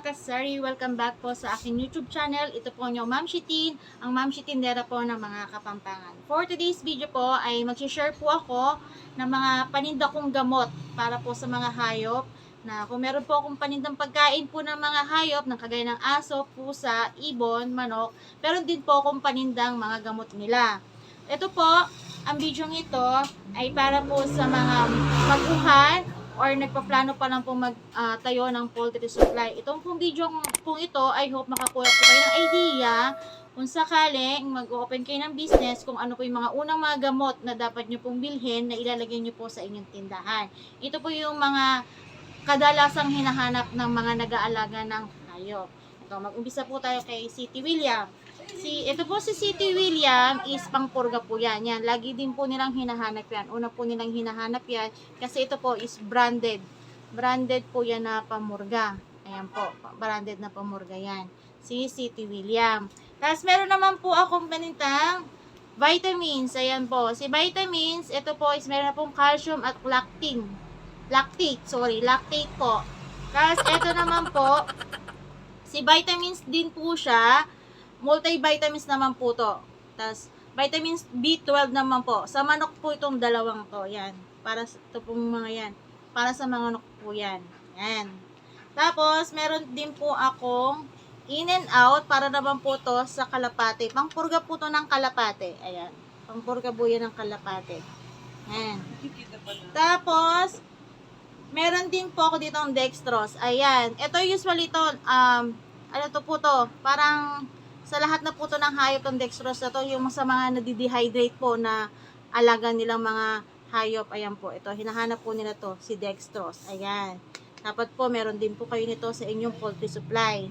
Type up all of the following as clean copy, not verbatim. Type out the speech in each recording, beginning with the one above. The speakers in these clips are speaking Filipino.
kasari, welcome back po sa aking YouTube channel. Ito po yung Ma'am Shitin, ang Ma'am Shitindera po ng mga Kapampangan. For today's video po ay mag-share po ako ng mga paninda kong gamot para po sa mga hayop. Na kung meron po akong panindang pagkain po ng mga hayop, ng kagaya ng aso, pusa, ibon, manok, meron din po akong panindang mga gamot nila. Ito po, ang video ito ay para po sa mga maguhan or nagpaplano pa lang po magtayo ng poultry supply. Itong pong video pong ito, I hope makakuha po kayo ng idea kung sakaling mag-open kayo ng business, kung ano po yung mga unang mga gamot na dapat nyo pong bilhin na ilalagay nyo po sa inyong tindahan. Ito po yung mga kadalasang hinahanap ng mga nag-aalaga ng hayop. Ito, mag-umpisa po tayo kay City William. Ito po si City William is pangpurga po yan. Yan. Lagi din po nilang hinahanap yan. Una po nilang hinahanap yan kasi ito po is branded. Branded po yan na pamurga. Ayan po. Branded na pamurga yan. Si City William. Tapos meron naman po akong panitang vitamins. Ayan po. Si vitamins, ito po is meron na pong calcium at lactate po. Tapos ito naman po, si vitamins din po siya. Multivitamins naman po to. Tapos, vitamins B12 naman po. Sa manok po itong dalawang to. Yan. Para sa ito pong mga yan. Para sa mga manok po yan. Yan. Tapos, meron din po akong in and out para naman po to sa kalapate. Pangpurga po to ng kalapate. Ayan. Pangpurga po yan ng kalapate. Yan. Tapos, meron din po ako dito ang dextrose. Ayan. Ito usually to, ano to po to? Parang sa lahat na po to ng hayop ng dextrose na to, yung sa mga nadidehydrate po na alaga nilang mga hayop, ayan po, ito, hinahanap po nila to, si dextrose, ayan. Dapat po, meron din po kayo nito sa inyong poultry supply.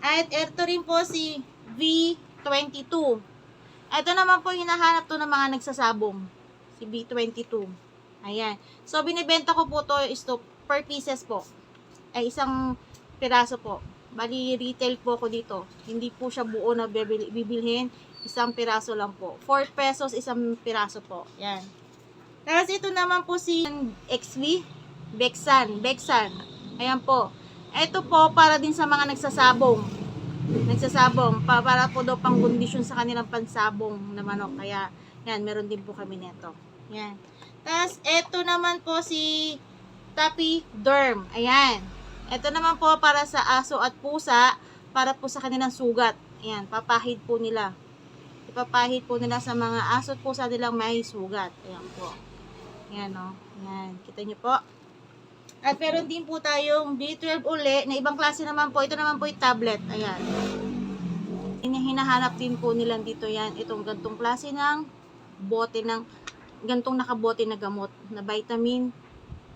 At ito rin po si V22. Ito naman po, hinahanap to ng mga nagsasabong, si V22. Ayan. So, binibenta ko po to is to per pieces po. Ay, isang piraso po. Bali, retail po ako dito. Hindi po siya buo na bibilhin. Isang piraso lang po. 4 pesos, isang piraso po. Yan. Tapos ito naman po si XV. Bexan. Ayan po. Ito po para din sa mga nagsasabong. Para po daw pang kondisyon sa kanilang pansabong na manok. Kaya, yan, meron din po kami neto. Yan. Tapos, ito naman po si Tappy Derm. Ayan. Ito naman po para sa aso at pusa, para po sa kanilang sugat. Ayan, papahid po nila. Ipapahid po nila sa mga aso at pusa nilang may sugat. Ayan po. Ayan o. Ayan, kita nyo po. At meron din po tayong B12 uli, na ibang klase naman po. Ito naman po yung tablet. Ayan. Hinahanap din po nila dito yan. Itong gantong klase ng bote ng, gantong nakabote na gamot na vitamin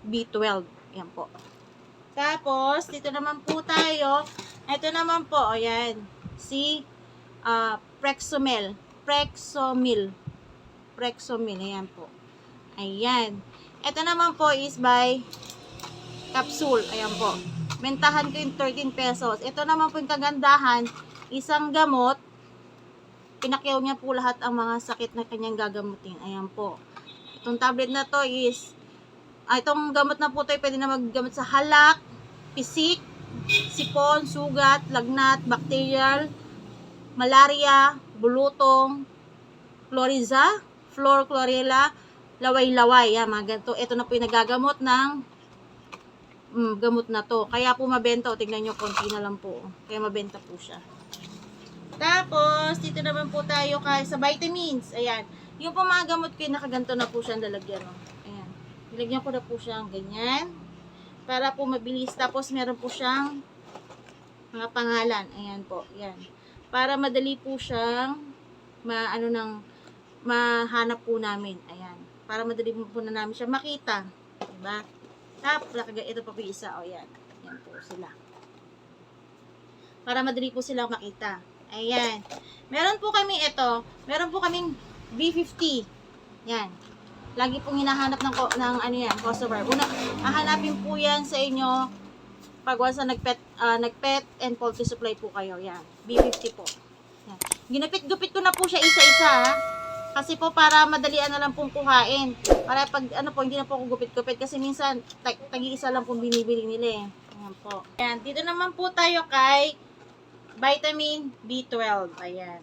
B12. Ayan po. Tapos, dito naman po tayo. Ito naman po, ayan, si Prexomil. Ayan po. Ayan. Ito naman po is by capsule. Ayan po. Bentahan ko yung 13 pesos. Ito naman po yung kagandahan, isang gamot, pinakyaw niya po lahat ang mga sakit na kanyang gagamutin. Ayan po. Itong tablet na to is, itong gamot na po ito, pwede na maggamot sa halak, pisik, sipon, sugat, lagnat, bacterial, malaria, bulutong, chlorella, laway-laway. Yan, mga ganito. Ito na po yung nagagamot ng gamot na to. Kaya po mabenta. O, tignan nyo, konti na lang po. Kaya mabenta po siya. Tapos, dito naman po tayo sa vitamins. Ayan. Yung po mga gamot ko, nakaganto na po siya ang lalagyan. O. Ayan. Nilagyan ko na po siyang ganyan. Para po mabilis. Tapos meron po siyang mga pangalan. Ayan po. Ayan. Para madali po siyang mahanap po namin. Ayan. Para madali po na namin siya makita. Diba? Tapos, ito pa po yung isa. O, ayan. Ayan po sila. Para madali po silang makita. Ayan. Meron po kami ito. Meron po kaming B50. Ayan. Lagi pong hinahanap ng ano yan, customer. Una, hahanapin po yan sa inyo pag once na nagpet and poultry supply po kayo. Yan, B50 po. Yan. Ginupit-gupit ko na po siya isa-isa, ha? Kasi po para madalian na lang pong kuhain. Para pag ano po, hindi na po ako gupit-gupit kasi minsan tagi-isa lang pong binibili nila eh. Ayan po. Ayan, dito naman po tayo kay vitamin B12. Ayan.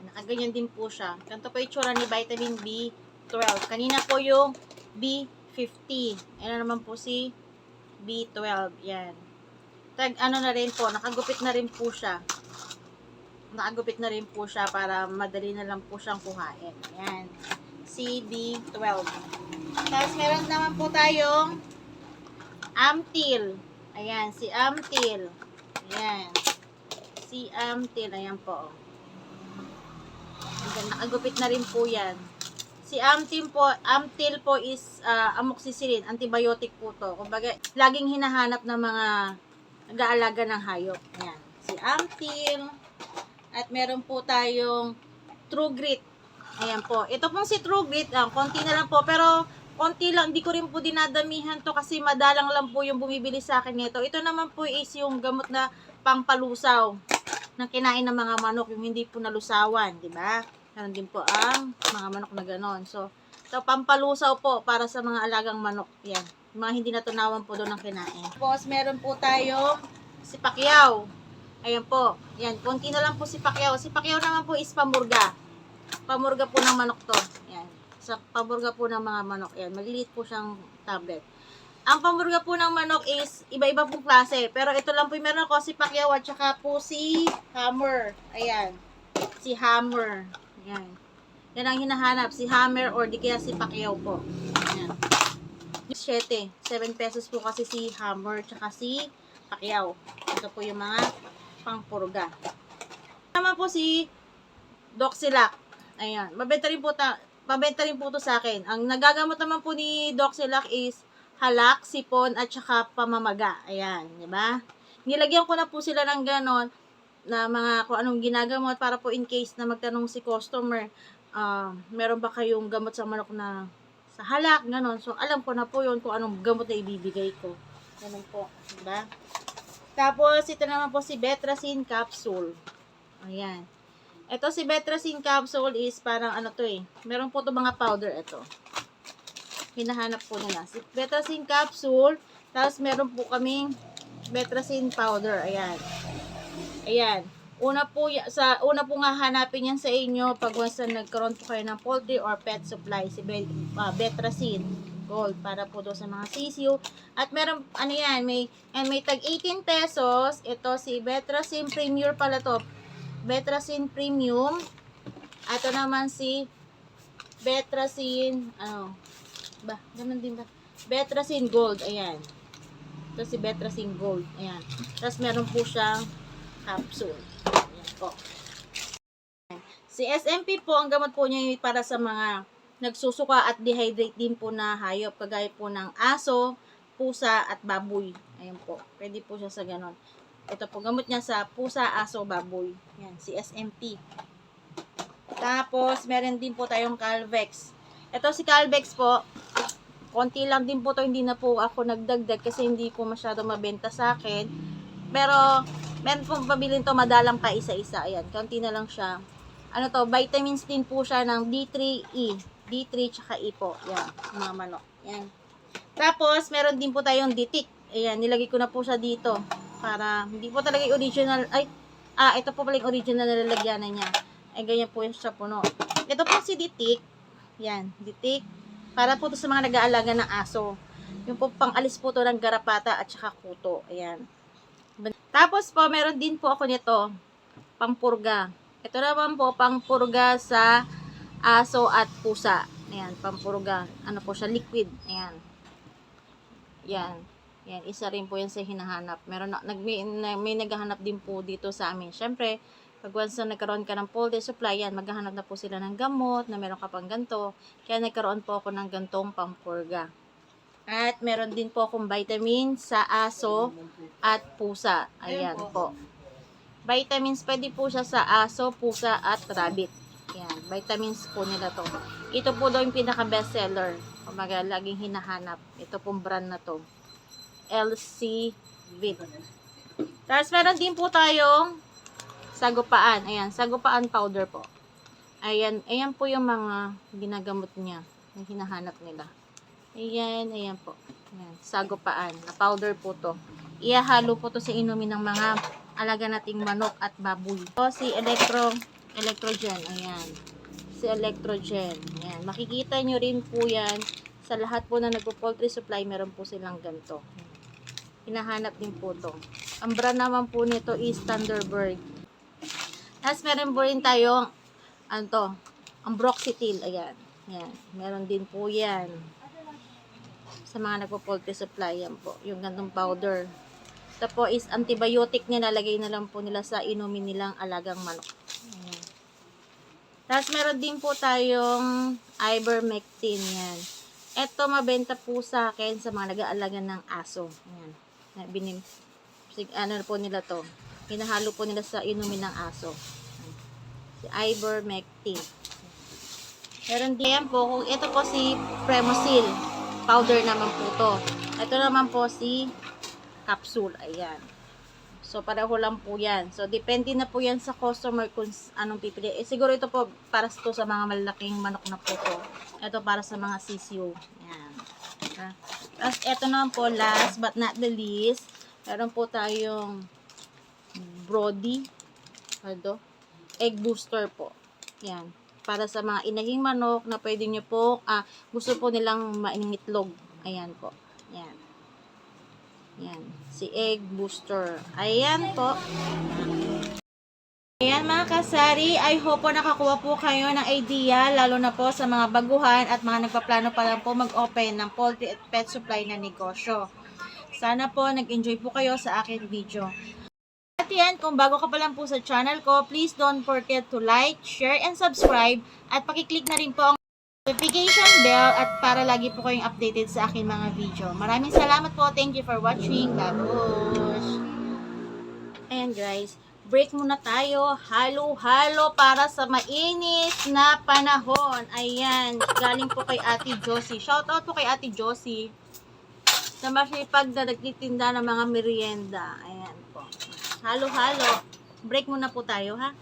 Nakaganyan din po siya. Ganito po yung tsura ni vitamin B12. Kanina po yung B50. Ayan naman po si B12. Yan. Ano na rin po, nakagupit na rin po siya. Nakagupit na rin po siya para madali na lang po siyang kuhain. Ayan. Si B12. Tapos meron naman po tayong Amtil. Ayan, si Amtil. Ayan. Si Amtil. Ayan po. Ayan, nakagupit na rin po yan. Si Amtil po is amoxicillin, antibiotic po to. Kumbaga, laging hinahanap ng mga nag-aalaga ng hayop. Ayan. Si Amtil. At meron po tayong True Grit. Ayan po. Ito pong si True Grit, konti na lang po. Pero, konti lang. Hindi ko rin po dinadamihan to kasi madalang lang po yung bumibili sa akin nito. Ito naman po is yung gamot na pangpalusaw ng kinain ng mga manok. Yung hindi po nalusawan. Diba? Meron din po ang mga manok na ganon. So, ito pampalusaw po para sa mga alagang manok. Yan. Mga hindi natunawan po doon ng kinain. Tapos, meron po tayong si Pacquiao. Ayan po. Yan. Konti na lang po si Pacquiao. Si Pacquiao naman po is pamurga. Pamurga po ng manok to. Yan. Sa pamurga po ng mga manok. Yan. Maliliit po siyang tablet. Ang pamurga po ng manok is iba-iba pong klase. Pero ito lang po yung meron ko si Pacquiao at saka po si Hammer. Ayan. Si Hammer. Ayan. Yan ang hinahanap. Si Hammer or di kaya si Pacquiao po. Ayan. 7 pesos po kasi si Hammer tsaka si Pacquiao. Ito po yung mga pangpurga. Naman po si Doxilac. Ayan. Mabenta rin po to sa akin. Ang nagagamot naman po ni Doxilac is halak, sipon, at saka pamamaga. Ayan. Diba? Nilagyan ko na po sila ng ganon na mga kung anong ginagamot para po in case na magtanong si customer, meron ba kayong gamot sa manok na sa halak, ganon. So, alam ko na po yun kung anong gamot na ibibigay ko. Ganon po. Diba? Tapos, ito naman po si Betracin Capsule. Ayan. Ito si Betracin Capsule is parang ano to eh. Meron po to mga powder ito. Hinahanap po nila. Si Betracin Capsule. Tapos, meron po kaming Betracin Powder. Ayan. Ayan. Una po nga hanapin yan sa inyo pag once na nagkaroon po kayo ng poultry or pet supply. Si Betracin Gold para po doon sa mga sisiu. At meron, ano yan, may tag 18 pesos. Ito si Betracin Premier pala to. Betracin Premium. Ito naman si Betracin, ganun din ba? Betracin Gold, ayan. Ito si Betracin Gold, ayan. Tapos meron po siyang capsule. Ayan po. Si SMP po, ang gamot po niya para sa mga nagsusuka at dehydrate din po na hayop, kagaya po ng aso, pusa, at baboy. Ayan po. Pwede po siya sa ganon. Ito po, gamot niya sa pusa, aso, baboy. Ayan, si SMP. Tapos, meron din po tayong Calvex. Ito si Calvex po, konti lang din po to, hindi na po ako nagdagdag kasi hindi po masyado mabenta sa akin. Pero, meron pong pabilin to, madalang pa isa-isa. Ayan, konti na lang siya. Ano to, vitamins din po siya ng D3E. D3 tsaka E po. Ayan, mga manok. Ayan. Tapos, meron din po tayong Ditik. Ayan, nilagay ko na po siya dito. Para, hindi po talaga yung original. Ito po pala yung original na lalagyanan niya. Ay, ganyan po siya puno. Ito po si Ditik. Ayan, Ditik. Para po to sa mga nag-aalaga ng aso. Yung po pang-alis po to ng garapata at saka kuto. Ayan. Tapos po, meron din po ako nito. Pampurga. Ito naman po, pampurga sa aso at pusa. Ayan, pampurga. Ano po siya, liquid. Ayan. Yan. Yan, isa rin po yan sa hinahanap. May naghahanap din po dito sa amin. Siyempre, pag once na nagkaroon ka ng poultry supply, yan, maghahanap na po sila ng gamot, na meron ka pang ganito. Kaya nagkaroon po ako ng gantong pampurga. At meron din po akong vitamin sa aso at pusa. Ayan po. Vitamins, pwede po siya sa aso, pusa, at rabbit. Ayan, vitamins po nila to. Ito po daw yung pinaka-best seller. Kumaga, laging hinahanap. Ito pong brand na to. LC Vit. Tapos, meron din po tayong sagupaan. Ayan, sagupaan powder po. Ayan po yung mga ginagamot niya. Yung hinahanap nila. Ayan po. Yan, sagupaan. Na powder po to. Ihahalo po to sa inumin ng mga alaga nating manok at baboy. So, si Electrogen. Ayan. Si Electrogen. Ayan. Makikita nyo rin po yan. Sa lahat po na nagpo-poultry supply, meron po silang ganito. Hinahanap din po to. Ang brand naman po nito is Thunderbird. Tapos meron po rin tayong Ambroxetil. Ayan. Yan. Meron din po yan. Sa mga nagpo-poultry supply, yan po. Yung gantong powder. Ito po is antibiotic niya. Nalagay na lang po nila sa inumin nilang alagang manok. Ayan. Tapos meron din po tayong Ivermectin. Yan. Ito mabenta po sa akin sa mga nag-aalaga ng aso. Ayan. Ano po nila to? Hinahalo po nila sa inumin ng aso. Si Ivermectin. Meron din yan po. Kung ito po si Premosil. Powder naman po to. Ito naman po si capsule. Ayan. So, pareho lang po yan. So, depende na po yan sa customer kung anong pipili. Siguro ito po para to sa mga malaking manok na po to. Ito para sa mga sisyo. Ayan. Tapos, ito naman po, last but not the least, meron po tayong Brody. Egg booster po. Ayan. Para sa mga inahing manok na pwede nyo po, gusto po nilang maingitlog. Ayan po. Ayan. Ayan. Si egg booster. Ayan po. Ayan mga kasari. I hope po nakakuha po kayo ng idea, lalo na po sa mga baguhan at mga nagpaplano pa lang po mag-open ng poultry at pet supply na negosyo. Sana po nag-enjoy po kayo sa akin video. At yan, kung bago ka pa lang po sa channel ko, please don't forget to like, share, and subscribe. At pakiclick na rin po ang notification bell at para lagi po kayong updated sa aking mga video. Maraming salamat po. Thank you for watching. Babush! Ayan guys, break muna tayo. Halo-halo para sa mainit na panahon. Ayan, galing po kay Ate Josie. Shoutout po kay Ate Josie sa masipag na nagtitinda ng mga merienda. Ayan po. Halo-halo. Break muna po tayo, ha?